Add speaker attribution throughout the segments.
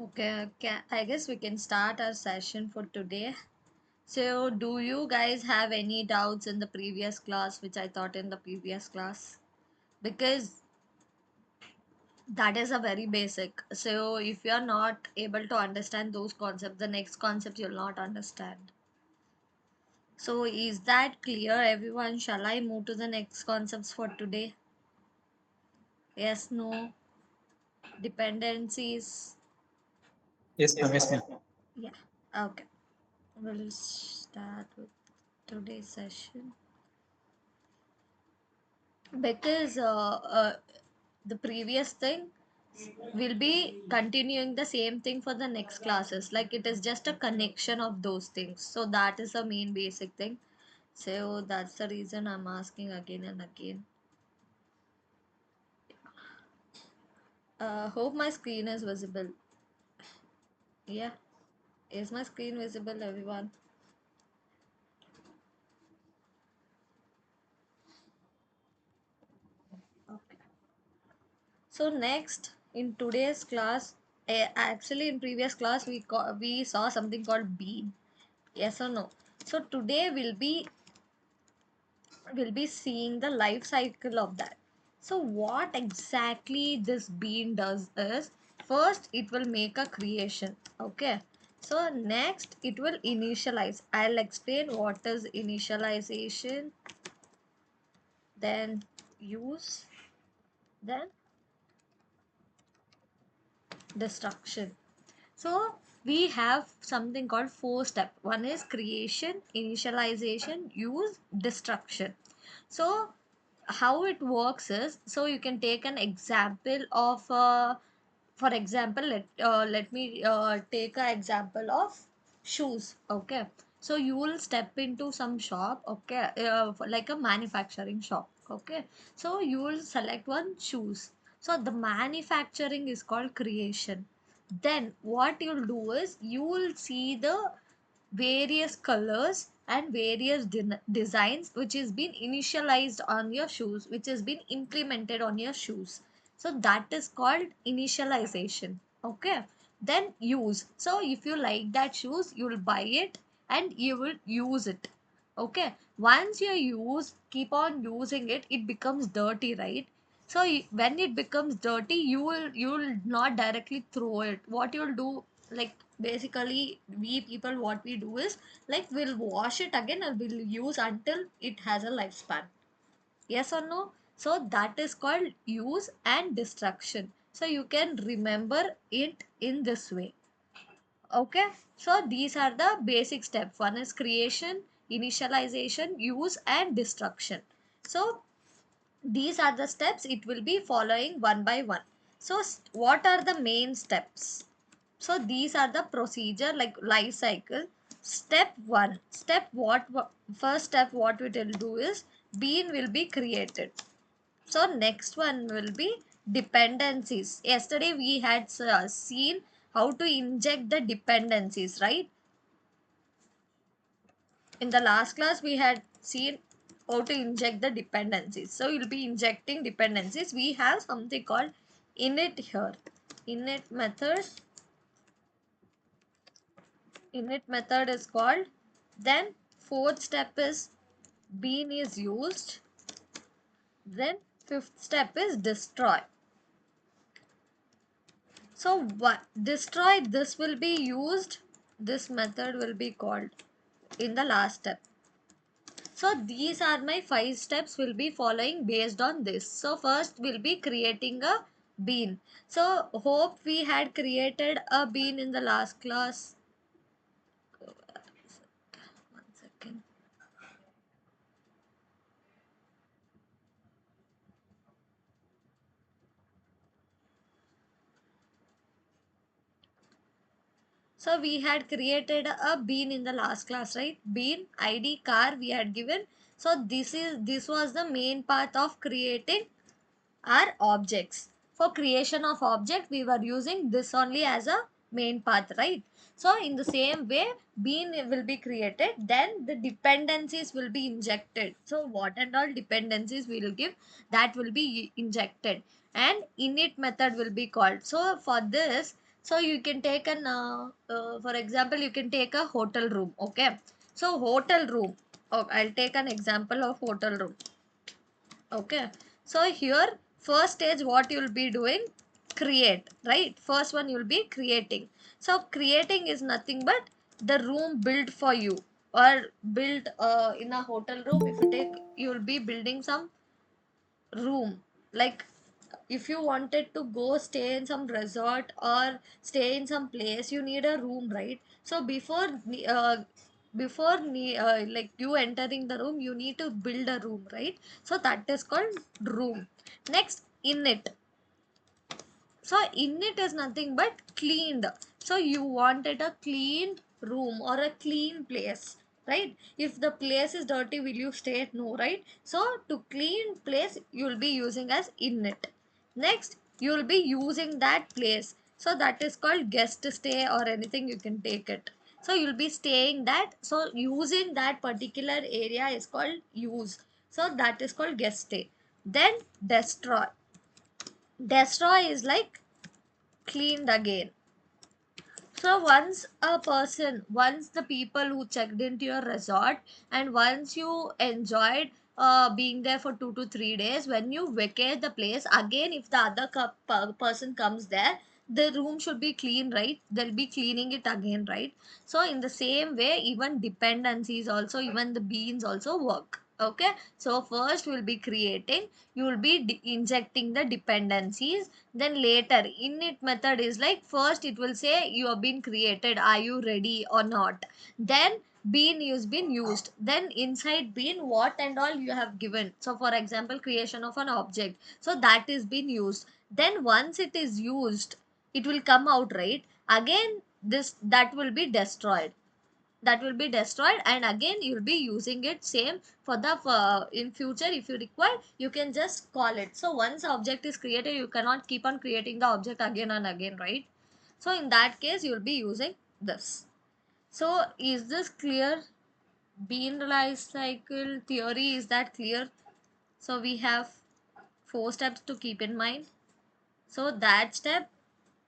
Speaker 1: Okay, I guess we can start our session for today. So, do you guys have any doubts in the previous class, which I taught in the previous class? Because that is a very basic. So, if you are not able to understand those concepts, the next concept you'll not understand. So, is that clear, everyone? Shall I move to the next concepts for today? Yes, no, dependencies.
Speaker 2: Yes, ma'am. Yes, ma'am.
Speaker 1: Yeah, okay. We'll start with today's session. Because the previous thing will be continuing the same thing for the next classes, like it is just a connection of those things, so that is the main basic thing. So that's the reason I'm asking again and again. Hope my screen is visible. Yeah, is my screen visible, everyone? Okay. So next in today's class, actually in previous class we saw something called bean. Yes or no? So today we'll be seeing the life cycle of that. So what exactly this bean does is, first it will make a creation. Okay. So next it will initialize. I'll explain what is initialization, then use, then destruction. So we have something called four step. One is creation, initialization, use, destruction. So how it works is, so you can take an example of for example, let me take an example of shoes. Okay, so you will step into some shop. Okay, like a manufacturing shop. Okay, so you will select one shoes. So the manufacturing is called creation. Then what you'll do is you will see the various colors and various designs which has been initialized on your shoes, which has been implemented on your shoes. So that is called initialization. Okay, then use. So if you like that shoes, you will buy it and you will use it. Okay, once you use, keep on using it, it becomes dirty, right? So when it becomes dirty, you will not directly throw it. What you'll do, like, basically we people, what we do is, like, we'll wash it again and we'll use until it has a lifespan. Yes or no? So that is called use and destruction. So you can remember it in this way. Okay, so these are the basic steps. One is creation, initialization, use and destruction. So these are the steps it will be following one by one. So what are the main steps? So these are the procedure, like life cycle. Step 1. First step what we will do is, bean will be created. So next one will be dependencies. Yesterday we had seen how to inject the dependencies, right? In the last class we had seen how to inject the dependencies. So you'll be injecting dependencies. We have something called init here. Init method. Init method is called. Then fourth step is bean is used. Then fifth step is destroy. So what destroy, this will be used. This method will be called in the last step. So these are my 5 steps will be following based on this. So first we'll be creating a bean. So hope we had created a bean in the last class. One second. So we had created a bean in the last class, right? Bean, ID, car we had given. So this was the main part of creating our objects. For creation of object, we were using this only as a main path, right? So in the same way, bean will be created, then the dependencies will be injected. So what and all dependencies we will give, that will be injected, and init method will be called. So for this, So you can take an for example, you can take a hotel room. Okay, so hotel room, oh, I'll take an example of hotel room. Okay, so here first stage what you'll be doing, create, right? First one you'll be creating. So creating is nothing but the room built for you, or built in a hotel room. If you take, you'll be building some room, like if you wanted to go stay in some resort or stay in some place, you need a room, right? So like you entering the room, you need to build a room, right? So that is called room. Next, init. So init is nothing but cleaned. So you wanted a clean room or a clean place, right? If the place is dirty, will you stay? No, right? So to clean place, you will be using as init. Next, you will be using that place. So that is called guest stay, or anything you can take it. So you'll be staying that. So using that particular area is called use. So that is called guest stay. Then destroy. Destroy is like cleaned again. So once the people who checked into your resort, and once you enjoyed being there for 2 to 3 days, when you vacate the place again, if the other person comes there, the room should be clean, right? They'll be cleaning it again, right? So in the same way, even dependencies also, even the beans also work. Okay, so first we'll be creating, you will be injecting the dependencies. Then later, init method is like, first it will say you have been created, are you ready or not? Then bean is been used. Then inside bean, what and all you have given. So for example, creation of an object. So that is been used. Then once it is used, it will come out, right? Again, this that will be destroyed. That will be destroyed, and again you'll be using it same for the in future. If you require, you can just call it. So once object is created, you cannot keep on creating the object again and again, right? So in that case, you'll be using this. So is this clear? Bean life cycle theory, is that clear? So we have 4 steps to keep in mind. So that step,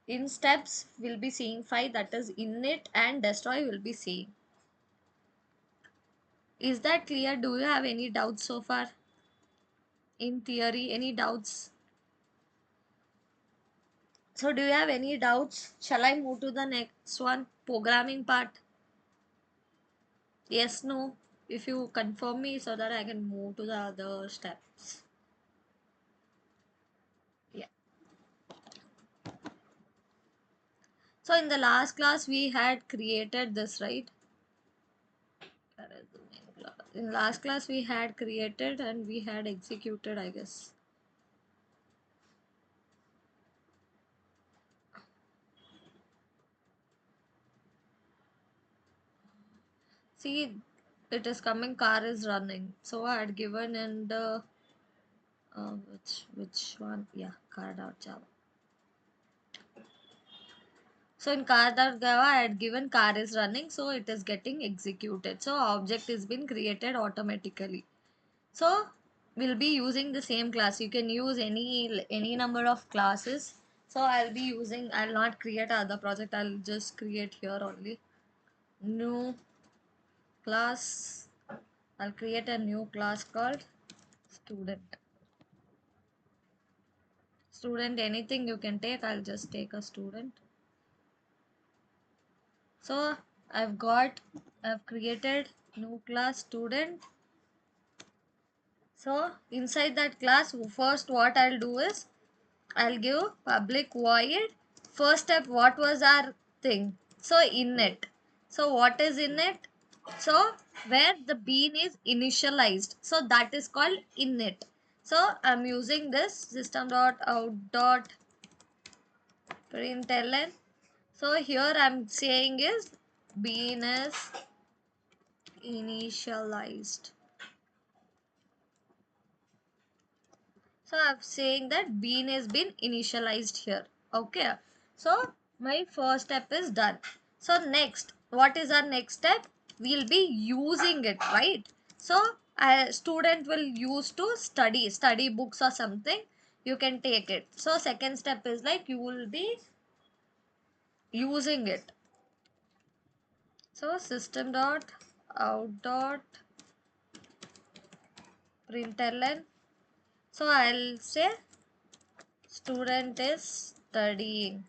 Speaker 1: in steps we'll be seeing 5, that is init and destroy will be seeing. Is that clear? Do you have any doubts so far? In theory, any doubts? So do you have any doubts? Shall I move to the next one? Programming part. Yes, no? If you confirm me so that I can move to the other steps. Yeah. So in the last class, we had created this, right? In last class, we had created and we had executed, I guess. See, it is coming, car is running. So I had given in the which one? Yeah, car.java. So in car.java, I had given car is running, so it is getting executed. So object is been created automatically. So we'll be using the same class. You can use any number of classes. So I'll be using. I'll not create other project. I'll just create here only. New class. I'll create a new class called student. Student, anything you can take. I'll just take a student. So I've created new class student. So inside that class, first what I'll do is I'll give public void. First step, what was our thing? So init. So what is init? So where the bean is initialized. So that is called init. So I'm using this system.out.println. So here I'm saying is bean is initialized. So I'm saying that bean has been initialized here. Okay. So my first step is done. So next, what is our next step? We'll be using it, right? So a student will use to study books or something. You can take it. So second step is like you will be using it. So system dot out dot println. So I'll say student is studying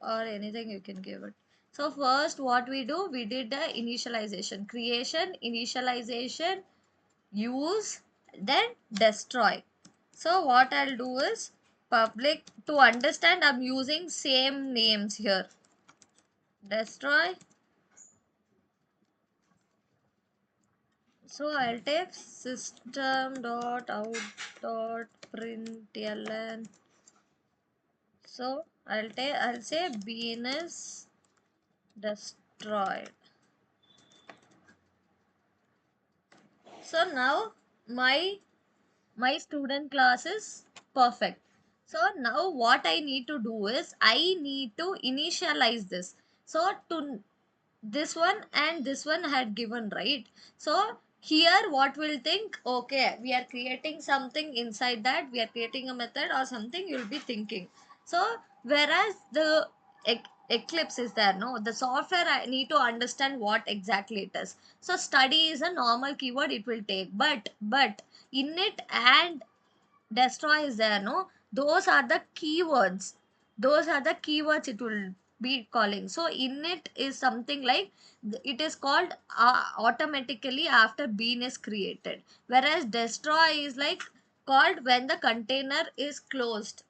Speaker 1: or anything you can give it. So first what we do, we did the initialization, creation, initialization, use, then destroy. So what I'll do is public, to understand I'm using same names here. Destroy. So I'll take system dot out dot println. So I'll say bean is destroyed. So now my student class is perfect. So now what I need to do is I need to initialize this. So to this one and this one had given, right? So here what will think, okay, we are creating something inside that, we are creating a method or something, you'll be thinking. So whereas the Eclipse is there, no, the software I need to understand what exactly it is. So study is a normal keyword it will take, but init and destroy is there, no, those are the keywords, those are the keywords it will be calling. So init is something like it is called automatically after bean is created, whereas destroy is like called when the container is closed.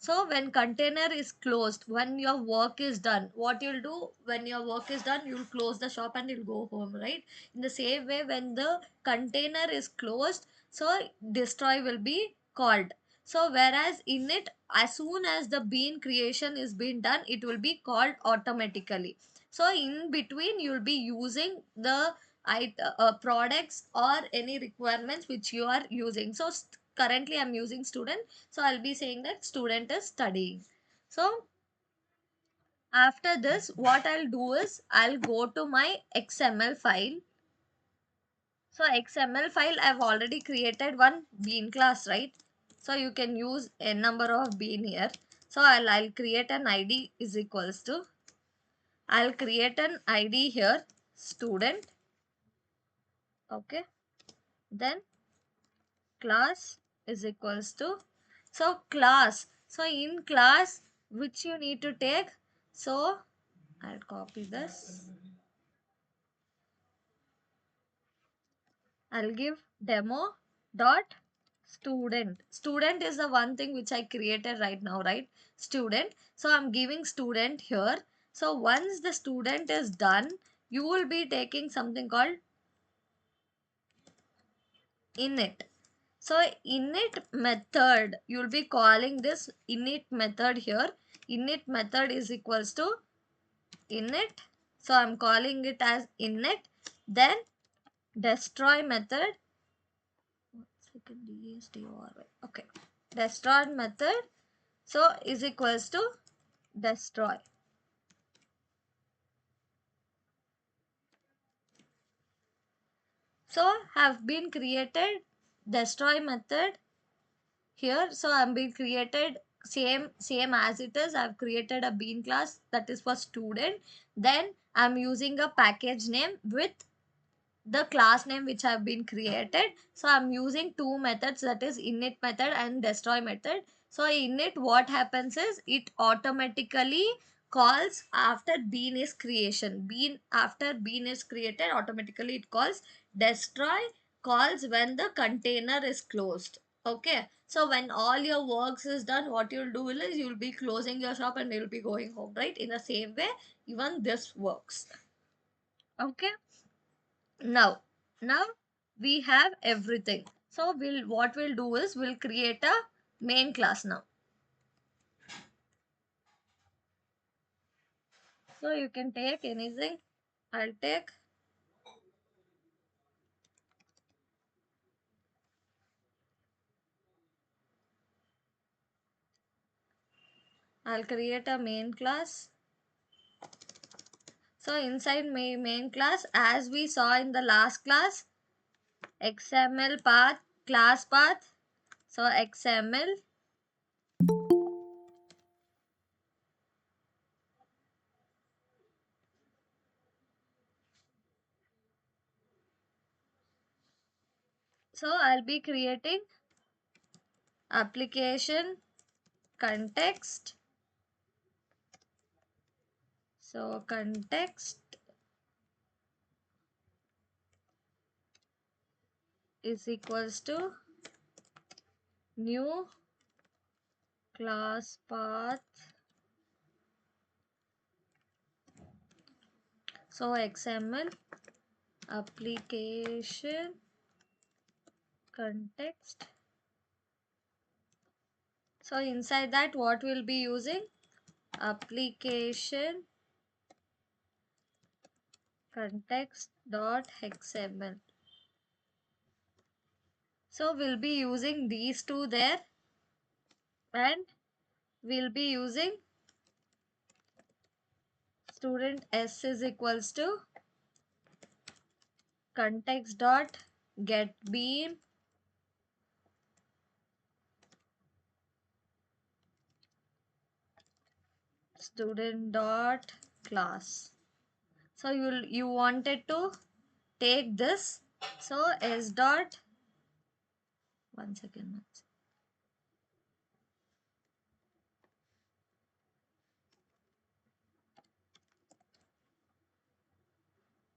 Speaker 1: So when container is closed, when your work is done, what you'll do when your work is done, you'll close the shop and you'll go home, right? In the same way, when the container is closed, so destroy will be called. So whereas in it, as soon as the bean creation is being done, it will be called automatically. So in between, you'll be using the products or any requirements which you are using. So currently I'm using student, so I'll be saying that student is studying. So after this, what I'll do is I'll go to my XML file. So XML file, I've already created one bean class, right? So you can use a number of bean here. So I'll create an ID is equals to, I'll create an ID here, student. Okay. Then class is equals to, so class, so in class which you need to take, so I'll copy this, I'll give demo dot student. Student is the one thing which I created right now, right? Student. So I'm giving student here. So once the student is done, you will be taking something called init. So init method, you'll be calling this init method here. Init method is equals to init. So I'm calling it as init. Then destroy method. Second DSTORY. Okay. Destroy method. So is equals to destroy. So have been created destroy method here. So I'm being created same as it is. I've created a bean class that is for student. Then I'm using a package name with the class name which have been created. So I'm using two methods, that is init method and destroy method. So init, what happens is it automatically calls after bean is creation, bean after bean is created, automatically it calls. Destroy calls when the container is closed. Okay, so when all your works is done, what you'll do is you'll be closing your shop and you'll be going home, right? In the same way even this works. Okay. Now we have everything. So what we'll do is we'll create a main class now. So you can take anything. I'll take, I'll create a main class. So inside my main class, as we saw in the last class, XML path, class path. So XML So I'll be creating application context. So context is equals to new class path. So XML application context. So inside that, what we'll be using? Application context.xml. So we'll be using these two there, and we'll be using student s is equals to context dot get bean student dot class. So you wanted to take this. So s dot, one second.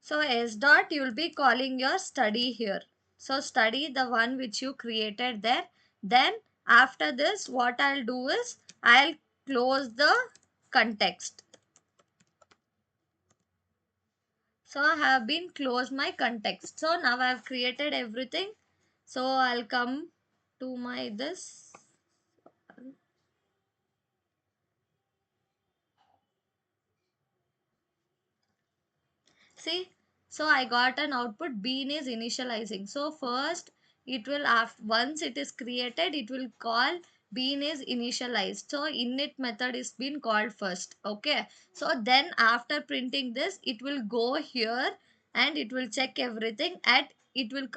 Speaker 1: So s dot, you will be calling your study here. So study, the one which you created there. Then after this, what I'll do is I'll close the context. So I have been closed my context. So now I have created everything. So I'll come to my this. See, so I got an output. Bean is initializing. So first it will, once it is created, it will call bean is initialized. So init method is been called first. Okay. So then after printing this, it will go here and it will check everything and it will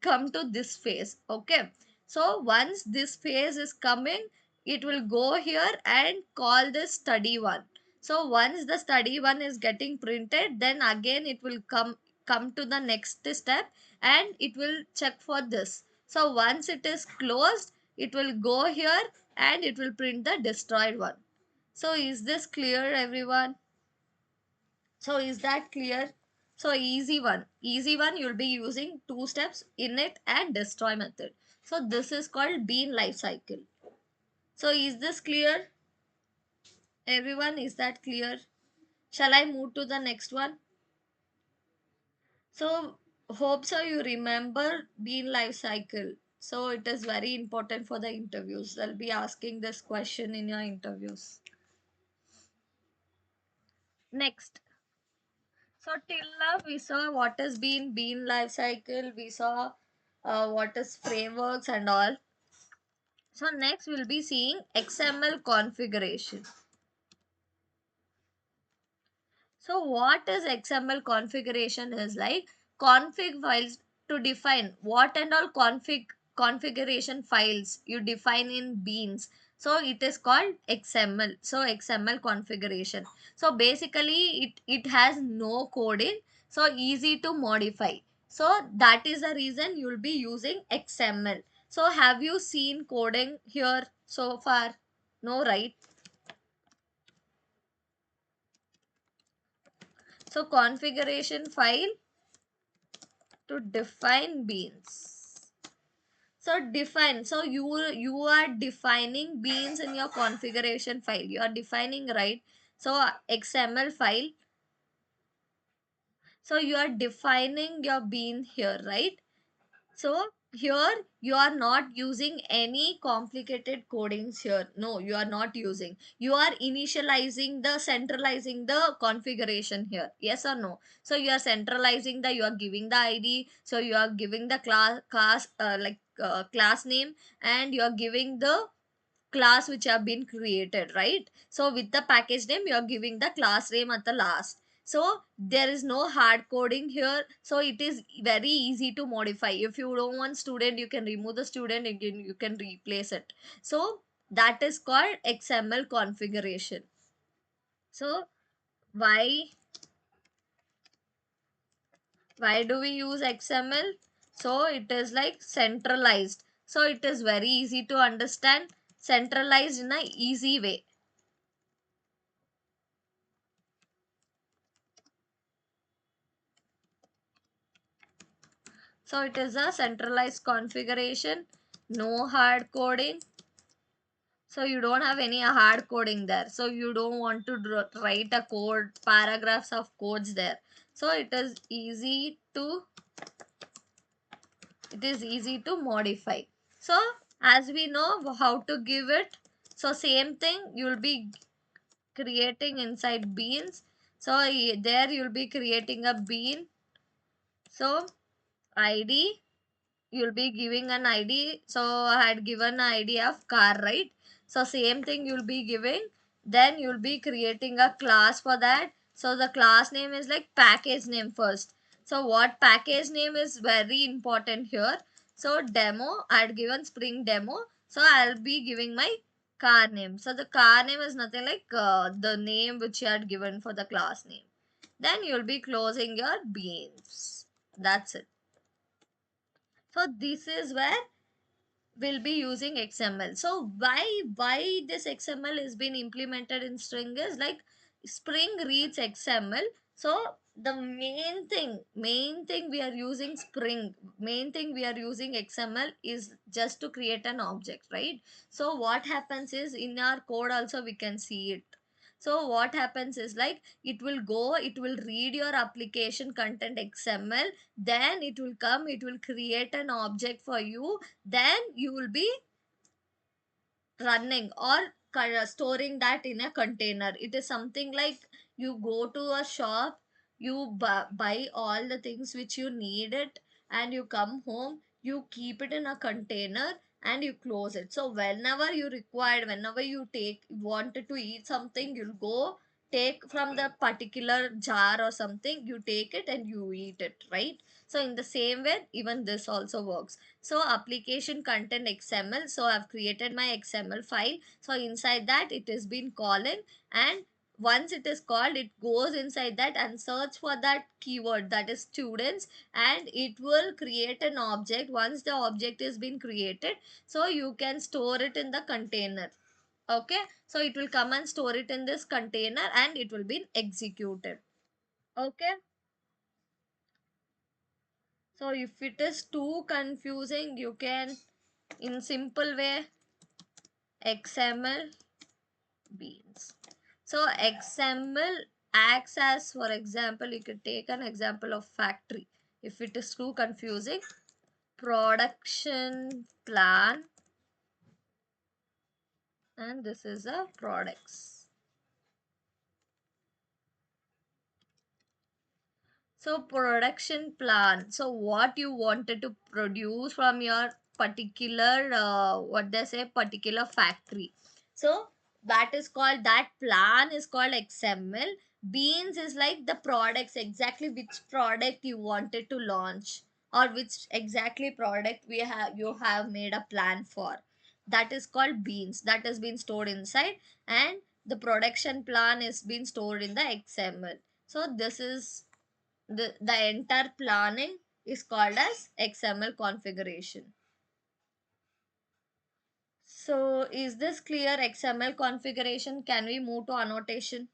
Speaker 1: come to this phase. Okay. So once this phase is coming, it will go here and call this study one. So once the study one is getting printed, then again it will come to the next step and it will check for this. So once it is closed, it will go here and it will print the destroyed one. So is this clear, everyone? So is that clear? So easy one, you'll be using two steps, init and destroy method. So this is called bean life cycle. So is this clear, everyone? Is that clear? Shall I move to the next one? So hope so you remember bean life cycle. So it is very important for the interviews. They'll be asking this question in your interviews. Next. So till now we saw what is bean life cycle. We saw what is frameworks and all. So next we'll be seeing XML configuration. So what is XML configuration is like config files to define what and all configuration files you define in beans. So it is called XML. So XML configuration. So basically it has no coding. So easy to modify. So that is the reason you'll be using XML. So have you seen coding here so far? No, right? So configuration file to define beans. So define, so you are defining beans in your configuration file. You are defining, right? So XML file, so you are defining your bean here, right? So here you are not using any complicated codings here. No, you are not using. You are initializing the centralizing the configuration here. Yes or no? So you are centralizing the, you are giving the ID. So you are giving the class name, and you are giving the class which have been created, right? So with the package name, you are giving the class name at the last. So there is no hard coding here. So it is very easy to modify. If you don't want student, you can remove the student, again you can replace it. So that is called XML configuration. So why do we use XML? So it is like centralized. So it is very easy to understand, centralized in a easy way. So it is a centralized configuration, no hard coding. So you don't have any hard coding there. So you don't want to write a code, paragraphs of codes there. So it is easy to modify. So as we know how to give it, so same thing you'll be creating inside beans. So there you'll be creating a bean. So id, you'll be giving an id. So I had given an id of car, right? So same thing you'll be giving. Then you'll be creating a class for that. So the class name is like package name first. So what package name is very important here. So demo, I had given spring demo. So I'll be giving my car name. So the car name is nothing like the name which you had given for the class name. Then you'll be closing your beans. That's it. So this is where we'll be using XML. So why this XML is being implemented in Spring is like Spring reads XML. So the main thing we are using Spring, main thing we are using XML is just to create an object, right? So what happens is in our code also we can see it. So what happens is like it will read your application content XML, then it will come, it will create an object for you, then you will be running or storing that in a container. It is something like you go to a shop, you buy all the things which you need it, and you come home, you keep it in a container and you close it. So whenever you required, whenever you take wanted to eat something, you'll go take from the particular jar or something, you take it and you eat it, right? So in the same way even this also works. So application content XML. So I've created my XML file. So inside that it has been calling, and once it is called, it goes inside that and search for that keyword, that is students, and it will create an object. Once the object is been created, so you can store it in the container. Okay, so it will come and store it in this container and it will be executed. Okay, so if it is too confusing, you can in simple way XML beans. So XML acts as, for example, you could take an example of factory. If it is too confusing, production plan, and this is a products. So production plan. So what you wanted to produce from your particular what they say particular factory. So that is called, that plan is called XML. Beans is like the products, exactly which product you wanted to launch, or which exactly product we have you have made a plan for. That is called beans. That has been stored inside, and the production plan is being stored in the XML. So this is the entire planning is called as XML configuration. So is this clear? XML configuration? Can we move to annotation?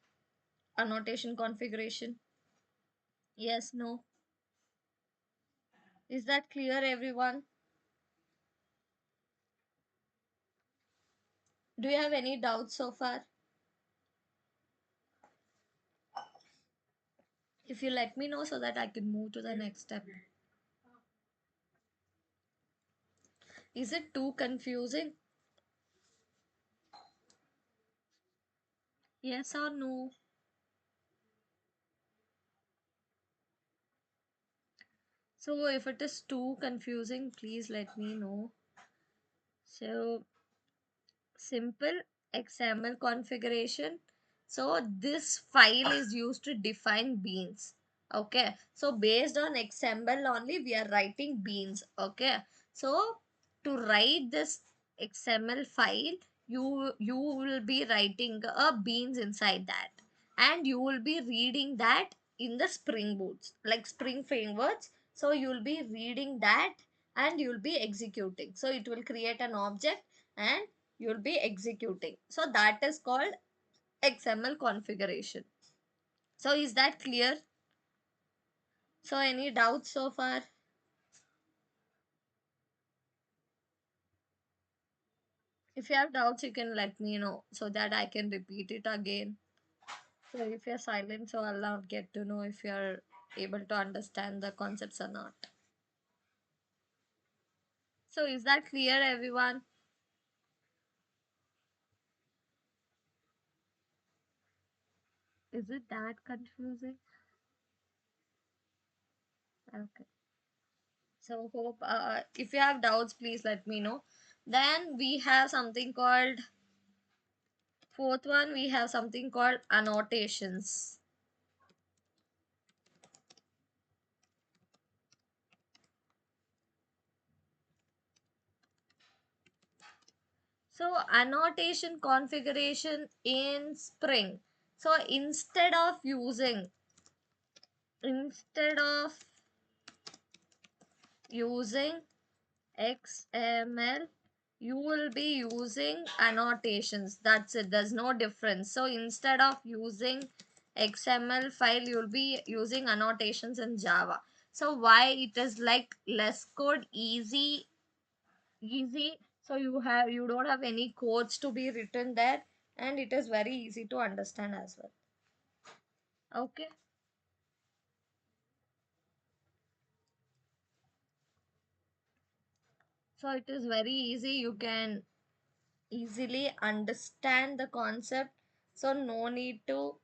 Speaker 1: Annotation configuration? Yes, no? Is that clear, everyone? Do you have any doubts so far? If you let me know so that I can move to the next step. Is it too confusing? Yes or no? So if it is too confusing, please let me know. So simple XML configuration. So this file is used to define beans. Okay, so based on XML only we are writing beans. Okay, so to write this XML file, you will be writing a beans inside that, and you will be reading that in the Spring Boots, like Spring frameworks. So you'll be reading that and you'll be executing. So it will create an object and you'll be executing. So that is called XML configuration. So is that clear? So any doubts so far? If you have doubts, you can let me know so that I can repeat it again. So if you're silent, so I'll not get to know if you're able to understand the concepts or not. So is that clear, everyone? Is it that confusing? Okay. So hope if you have doubts, please let me know. Then we have something called fourth one. We have something called annotations. So annotation configuration in Spring. So instead of using XML, you will be using annotations. That's it. There's no difference. So instead of using XML file, you'll be using annotations in Java. So why it is like less code, easy. So you don't have any codes to be written there, and it is very easy to understand as well. Okay. So it is very easy. You can easily understand the concept. So no need to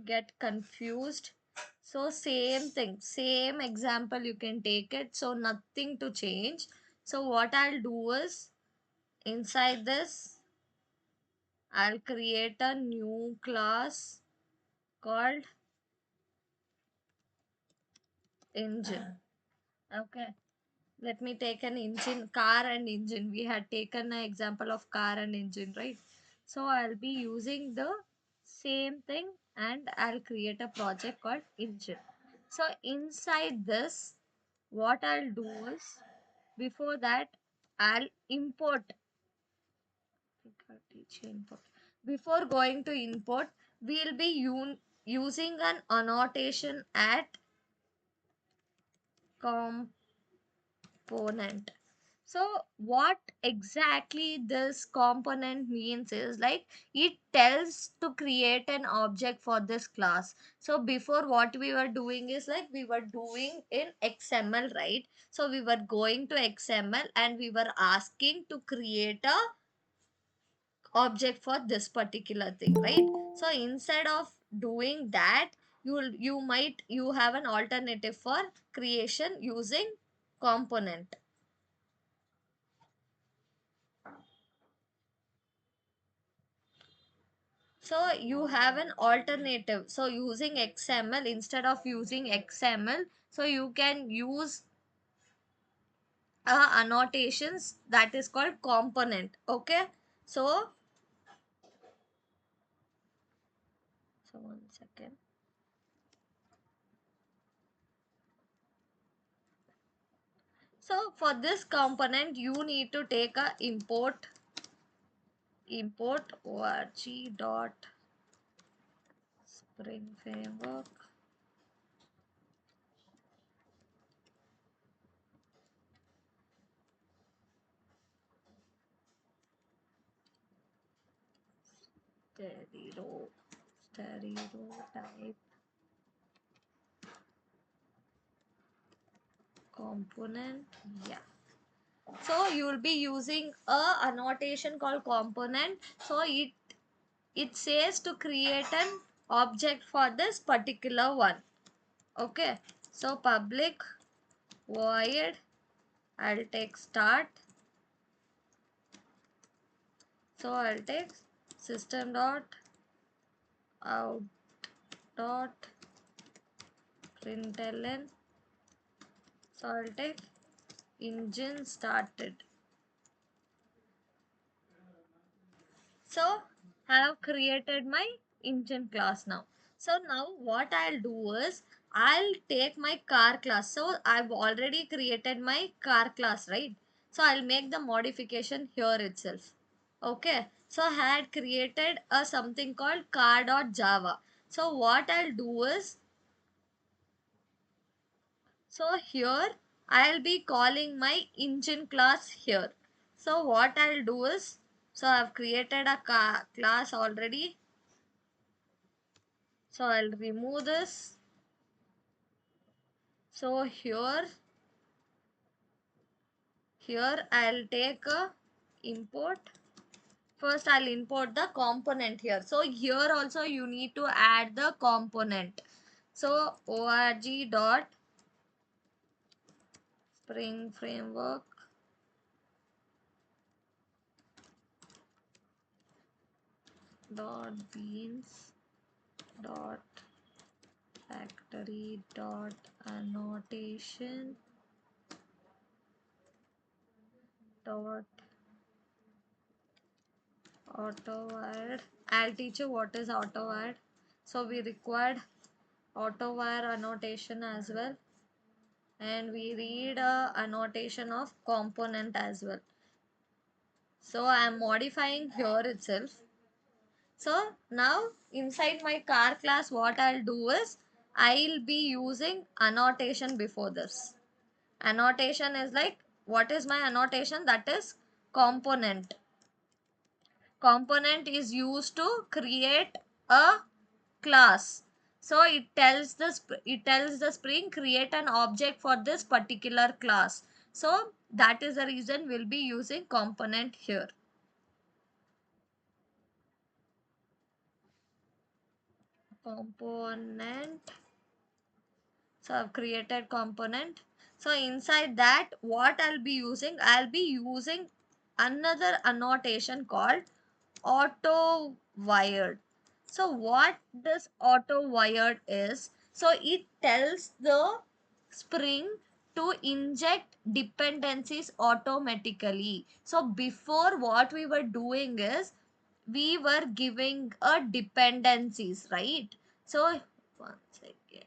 Speaker 1: get confused. So same thing, same example, you can take it, so nothing to change. So what I'll do is, inside this I'll create a new class called engine. Okay, let me take an engine, car and engine. We had taken an example of car and engine, right? So I'll be using the same thing and I'll create a project called engine. So inside this, what I'll do is, before that I'll import. Before going to import, we'll be using an annotation at component. So what exactly this component means is like it tells to create an object for this class. So before, what we were doing is like we were doing in XML, right? So we were going to XML and we were asking to create a object for this particular thing, right? So instead of doing that, you have an alternative for creation using component. So you have an alternative. So using XML, instead of using XML, so you can use annotations that is called component. Okay. So one second. So for this component, you need to take a import org dot spring framework stereotype component. Yeah. So you will be using a annotation called component. So it says to create an object for this particular one. Okay. So public void, I'll take start. So I'll take system dot out dot println. So I'll take engine started. So I have created my engine class now. So now what I'll do is I'll take my car class. So I've already created my car class, right? So I'll make the modification here itself. Okay. So I had created a something called car.java. So what I'll do is, so here I'll be calling my engine class here. So what I'll do is, so I've created a car class already. So I'll remove this. So here I'll take a import. First I'll import the component here. So here also you need to add the component. So org dot spring framework dot beans dot factory dot annotation dot auto add. I'll teach you what is auto add. So we required auto wire annotation as well, and we read a annotation of component as well. So I am modifying here itself. So now inside my car class what I'll do is I'll be using annotation before this. Annotation is like, what is my annotation? That is component. Component is used to create a class. So it tells the spring create an object for this particular class. So that is the reason we'll be using component here. Component. So I've created component. So inside that what I'll be using another annotation called auto wired. So what this auto wired is, so it tells the spring to inject dependencies automatically. So before what we were doing is we were giving a dependencies, right? So one second,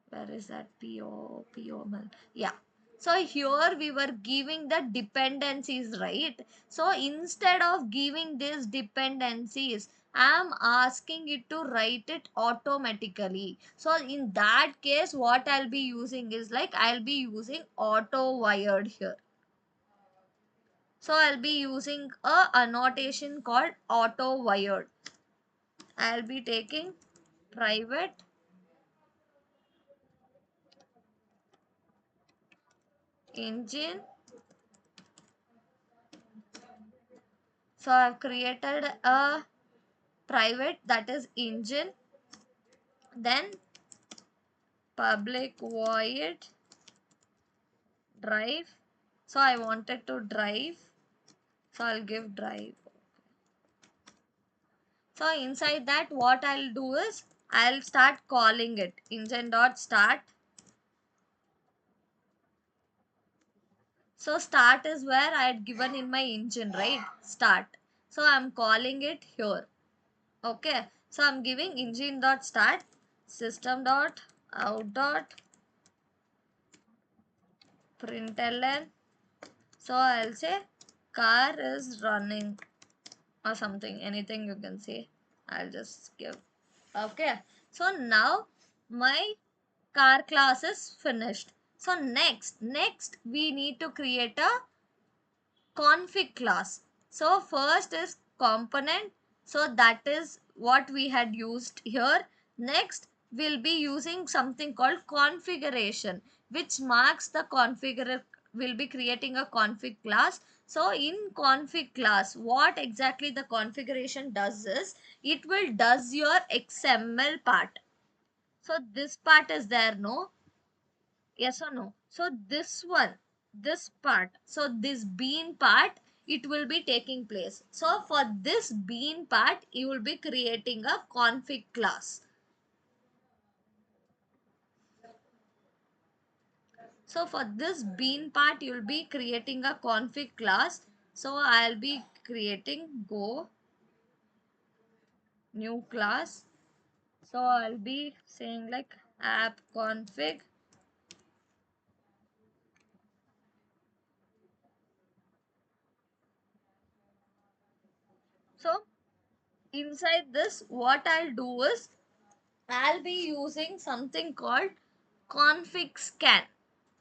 Speaker 1: where is that POML? Yeah. So here we were giving the dependencies, right? So instead of giving these dependencies, I'm asking it to write it automatically. So in that case, what I'll be using is like I'll be using auto wired here. So I'll be using a annotation called auto wired. I'll be taking private engine. So I've created a private, that is engine, then public void drive. So I wanted to drive, so I'll give drive. So inside that what I'll do is I'll start calling it engine dot start. So start is where I had given in my engine, right? Start. So I'm calling it here. Okay. So I'm giving engine dot start, system dot out dot println. So I'll say car is running or something, anything you can say. I'll just give. Okay. So now my car class is finished. So next we need to create a config class. So first is component. So that is what we had used here. Next we'll be using something called configuration, which marks the configure. We'll be creating a config class. So in config class, what exactly the configuration does is it will does your XML part. So this part is there, no? Yes or no? So this one, this part, so this bean part, it will be taking place. So for this bean part, you will be creating a config class. So for this bean part, you will be creating a config class. So I'll be creating go new class. So I'll be saying like app config. So inside this, what I'll do is I'll be using something called config scan.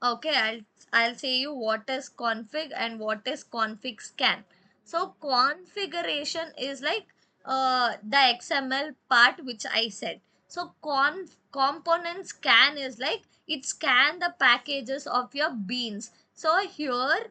Speaker 1: Okay, I'll say you what is config and what is config scan. So configuration is like the XML part which I said. So component scan is like it scan the packages of your beans. So here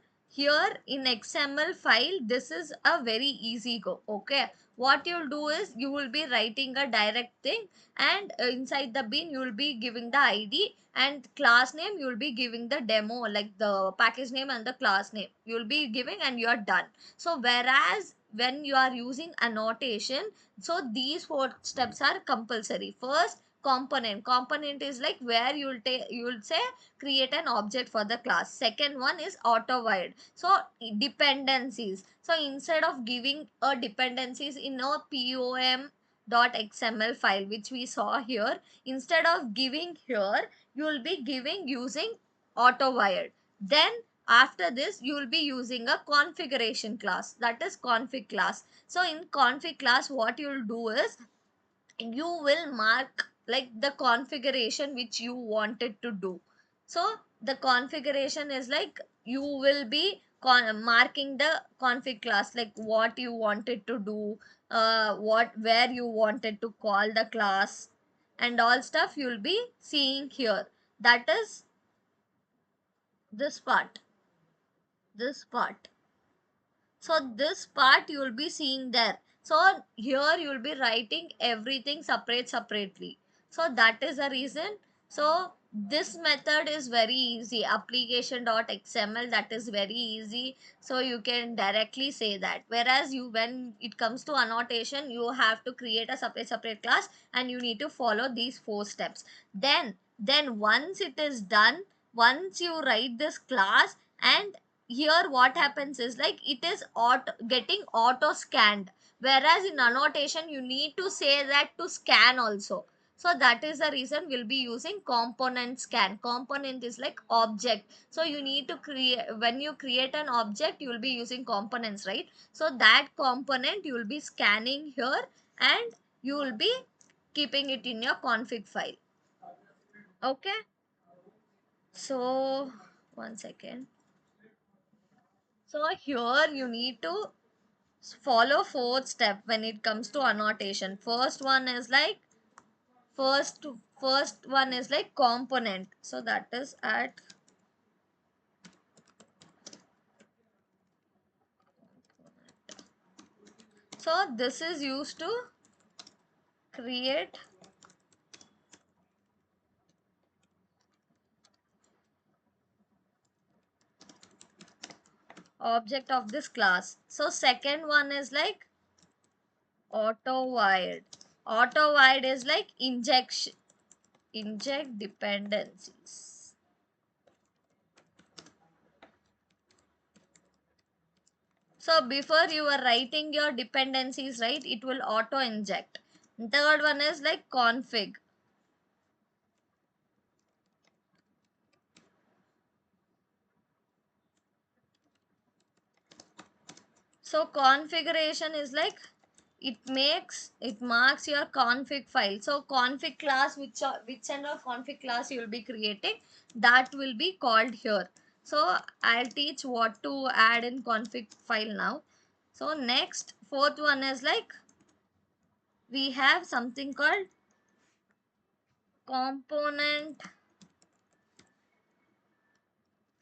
Speaker 1: in XML file, this is a very easy go. Okay, what you'll do is you will be writing a direct thing, and inside the bin you will be giving the id, and class name you will be giving the demo, like the package name and the class name you will be giving, and you are done. So whereas when you are using annotation, so these four steps are compulsory. First, component is like where you will say create an object for the class. Second one is auto void, so dependencies. So instead of giving a dependencies in a pom.xml file which we saw here, instead of giving here, you will be giving using auto wired. Then after this you will be using a configuration class, that is config class. So in config class, what you will do is you will mark like the configuration which you wanted to do. So the configuration is like you will be marking the config class, like what you wanted to do, what where you wanted to call the class, and all stuff you'll be seeing here. That is this part, this part. So this part you will be seeing there. So here you will be writing everything separately. So that is the reason. So this method is very easy. Application.xml, that is very easy. So you can directly say that. Whereas you, when it comes to annotation, you have to create a separate class, and you need to follow these four steps. Then once it is done, once you write this class, and here what happens is like it is getting auto scanned, whereas in annotation you need to say that to scan also. So that is the reason we'll be using component scan. Component is like object, so you need to create, when you create an object you will be using components, right? So that component you will be scanning here, and you will be keeping it in your config file. Okay, so one second. So here you need to follow fourth step when it comes to annotation. First one is like first first one is like component. So that is at, so this is used to create object of this class. So second one is like auto void. Auto void is like inject dependencies. So before you are writing your dependencies, right, it will auto inject. Third one is like config. So configuration is like it marks your config file. So config class, which kind of config class you will be creating, that will be called here. So I'll teach what to add in config file now. So next, fourth one is like we have something called component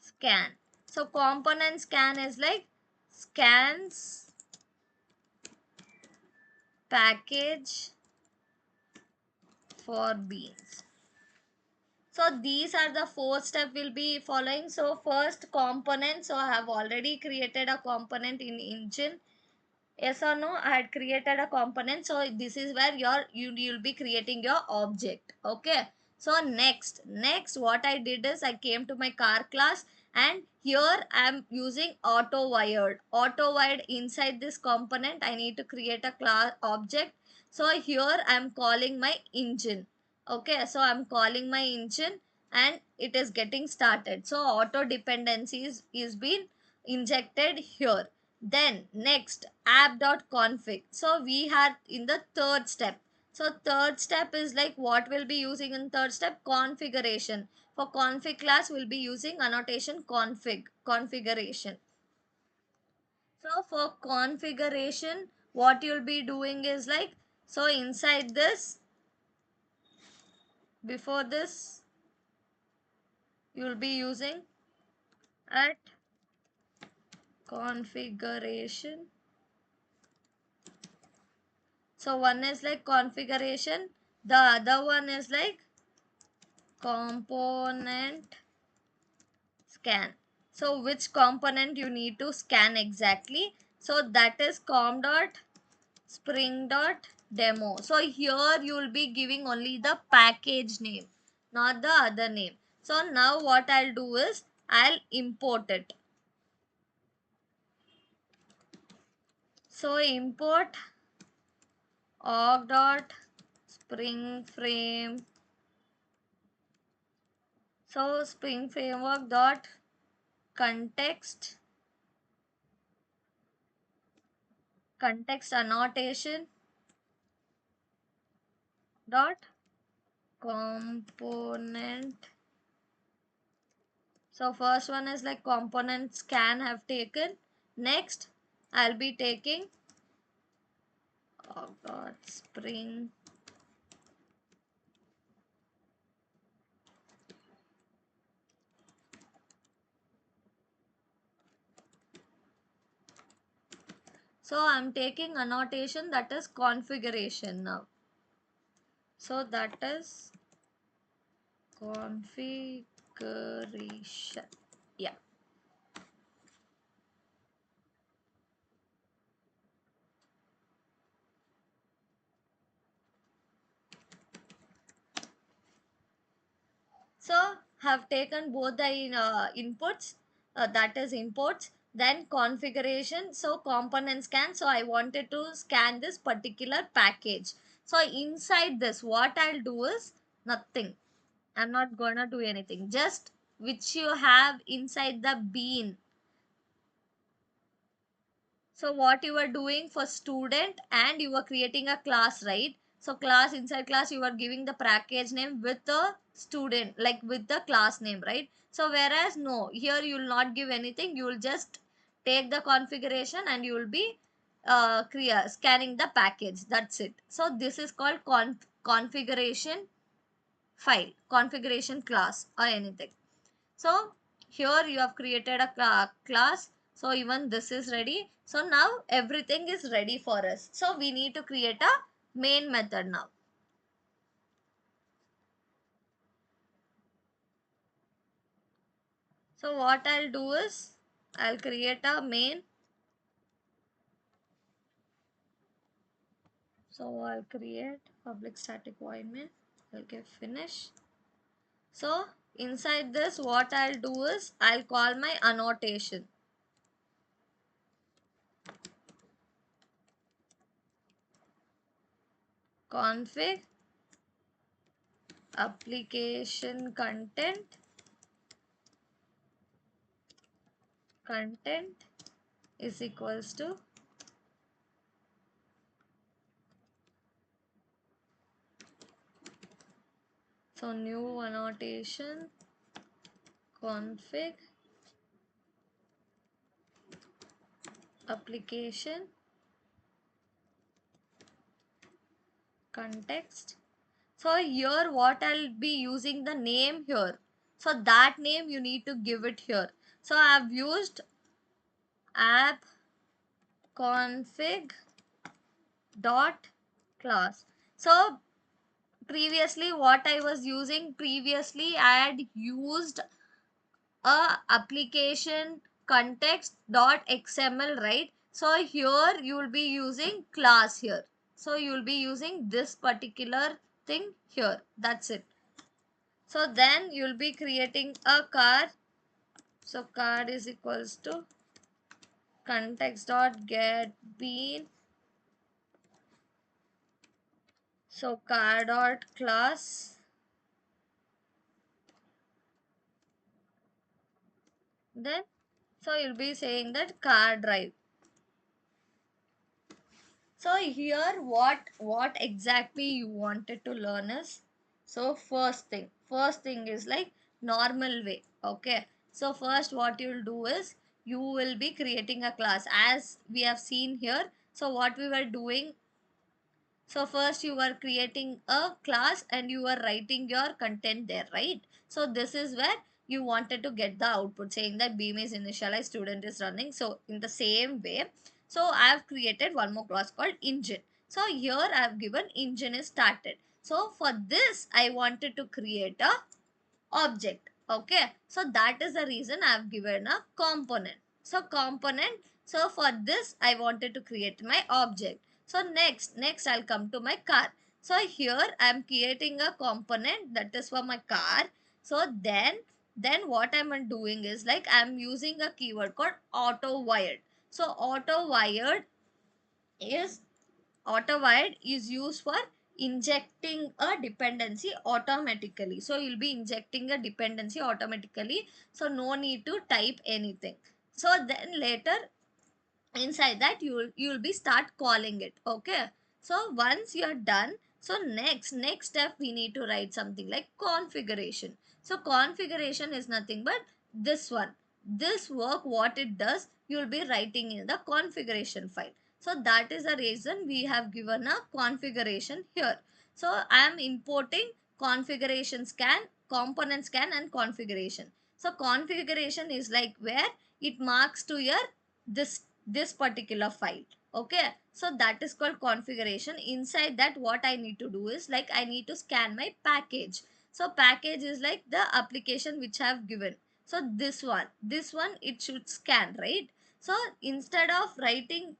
Speaker 1: scan. So component scan is like scans package for beans. So these are the four steps we'll be following. So first component. So I have already created a component in engine. Yes or no? I had created a component. So this is where you'll be creating your object. Okay. So next what I did is I came to my car class, and here I'm using auto wired. Auto wired inside this component I need to create a class object. So here I'm calling my engine. Okay, so I'm calling my engine and it is getting started. So auto dependencies is being injected here. Then next app.config. So we had in the third step. So third step is like what we'll be using in third step, configuration. For config class we'll be using annotation configuration. So for configuration, what you'll be doing is like, so inside this, before this, you'll be using at configuration. So one is like configuration, the other one is like component scan. So which component you need to scan exactly? So that is com dot spring dot demo. So here you will be giving only the package name, not the other name. So now what I'll do is I'll import it. So import org dot spring frame. So spring framework dot context annotation dot component. So first one is like component scan have taken. Next I'll be taking spring. So I'm taking annotation that is configuration now. So that is configuration. Yeah. So have taken both the inputs, that is imports, then configuration. So component scan. So I wanted to scan this particular package. So inside this, what I'll do is nothing. I'm not gonna do anything. Just which you have inside the bean. So what you are doing for student and you are creating a class, right? So class, inside class you are giving the package name with the student, like with the class name, right? So whereas no, here you will not give anything. You will just take the configuration and you will be scanning the package. That's it. So this is called configuration file, configuration class or anything. So here you have created a class. So even this is ready. So now everything is ready for us. So we need to create a main method now. So what I'll do is I'll create a main. So I'll create public static void main. I'll give finish. So inside this what I'll do is I'll call my annotation. Config application content is equals to, so new annotation config application context. So here what I'll be using the name here. So that name you need to give it here. So I've used app config dot class. So previously what I was using, previously I had used a application context dot xml, right? So here you will be using class here. So you will be using this particular thing here. That's it. So then you will be creating a card. So card is equals to context dot get bean So car dot class, then so you'll be saying that car drive. So here what exactly you wanted to learn is, so first thing is like normal way. Okay, so first what you'll do is you will be creating a class as we have seen here. So what we were doing, so first you were creating a class and you were writing your content there, right? So this is where you wanted to get the output saying that beam is initialized, student is running. So in the same way, so I have created one more class called engine. So here I have given engine is started. So for this I wanted to create a object. Okay, so that is the reason I have given a component. So component, so for this I wanted to create my object. So next I'll come to my car. So here I am creating a component that is for my car. So then what I'm doing is like I'm using a keyword called auto wired. So auto wired is AutoWired is used for injecting a dependency automatically. So you'll be injecting a dependency automatically. So no need to type anything. So then later inside that you'll be start calling it. Okay, so once you're done, so next step we need to write something like configuration. So configuration is nothing but this one, this work what it does you'll be writing in the configuration file. So that is the reason we have given a configuration here. So I am importing configuration scan, component scan and configuration. So configuration is like where it marks to your this particular file. Okay, so that is called configuration. Inside that what I need to do is like I need to scan my package. So package is like the application which I have given. So this one it should scan, right? So instead of writing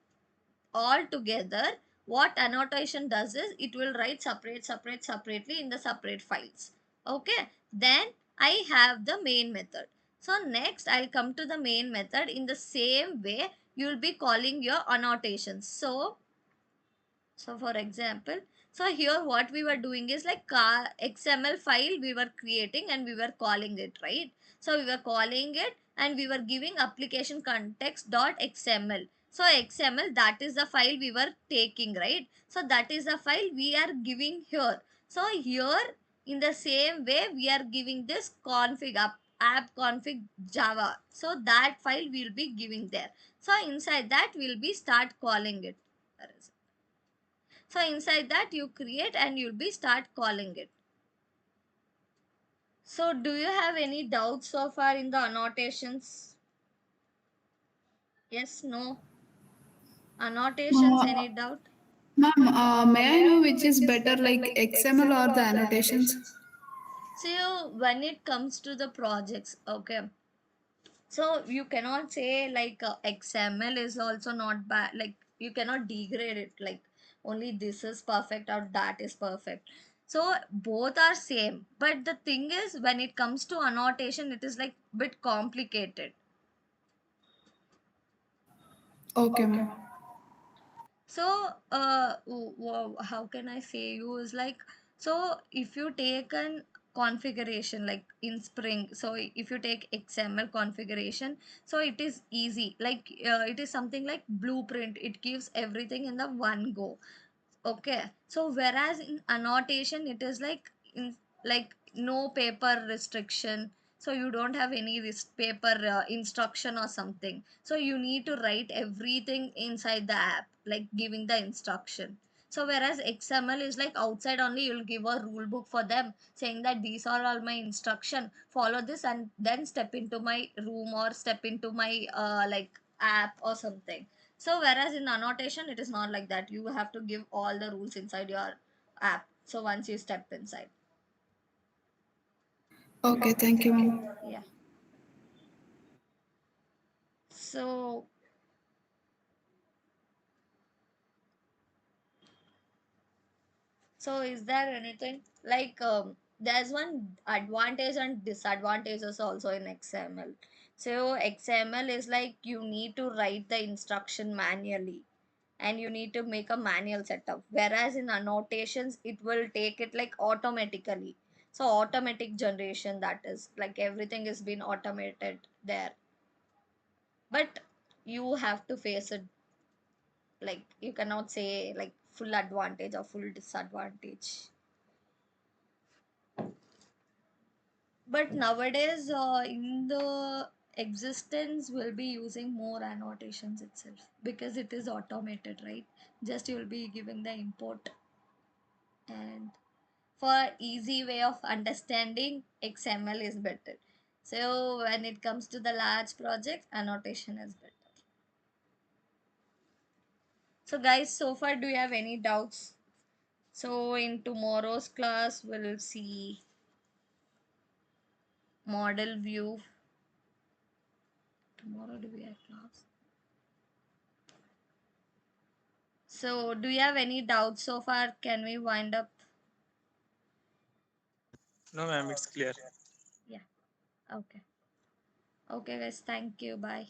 Speaker 1: all together, what annotation does is it will write separately in the separate files. Okay, then I have the main method. So next I'll come to the main method. In the same way you'll be calling your annotations. So for example, so here what we were doing is like XML file we were creating and we were calling it, right? So we were calling it and we were giving application context dot XML. So XML, that is the file we were taking, right? So that is the file we are giving here. So here in the same way we are giving this config app config Java. So that file we'll be giving there. So inside that we'll be start calling it. Where is it? So inside that you create and you'll be start calling it. So do you have any doubts so far in the annotations? Yes, no? Annotations,
Speaker 3: Uh,
Speaker 1: any doubt?
Speaker 3: Ma'am, may I know which is better, like XML or the annotations?
Speaker 1: So when it comes to the projects, okay, so you cannot say like XML is also not bad, like you cannot degrade it like only this is perfect or that is perfect. So both are same, but the thing is when it comes to annotation it is like bit complicated.
Speaker 3: Okay, ma'am.
Speaker 1: So how can I say you is like, so if you take an configuration like in Spring, so if you take XML configuration, so it is easy, like it is something like blueprint, it gives everything in the one go. Okay, so whereas in annotation it is like in like no paper restriction. So you don't have any paper instruction or something. So you need to write everything inside the app, like giving the instruction. So whereas XML is like outside only, you'll give a rule book for them saying that these are all my instruction, follow this and then step into my room or step into my like app or something. So whereas in annotation, it is not like that. You have to give all the rules inside your app. So once you step inside.
Speaker 3: Okay, thank you, ma'am.
Speaker 1: Yeah. So is there anything like there's one advantage and disadvantages also in XML. So XML is like you need to write the instruction manually. and you need to make a manual setup, whereas in annotations it will take it like automatically. So automatic generation, that is like everything is been automated there, but you have to face it. Like you cannot say like full advantage or full disadvantage. But nowadays in the existence we'll be using more annotations itself because it is automated, right? Just you'll be giving the input, and for easy way of understanding, XML is better. So when it comes to the large projects, annotation is better. So guys, so far do you have any doubts? So in tomorrow's class we'll see model view. Tomorrow do we have class? So do you have any doubts so far? Can we wind up?
Speaker 2: No, ma'am, it's clear.
Speaker 1: Yeah. Okay. Okay guys, thank you. Bye.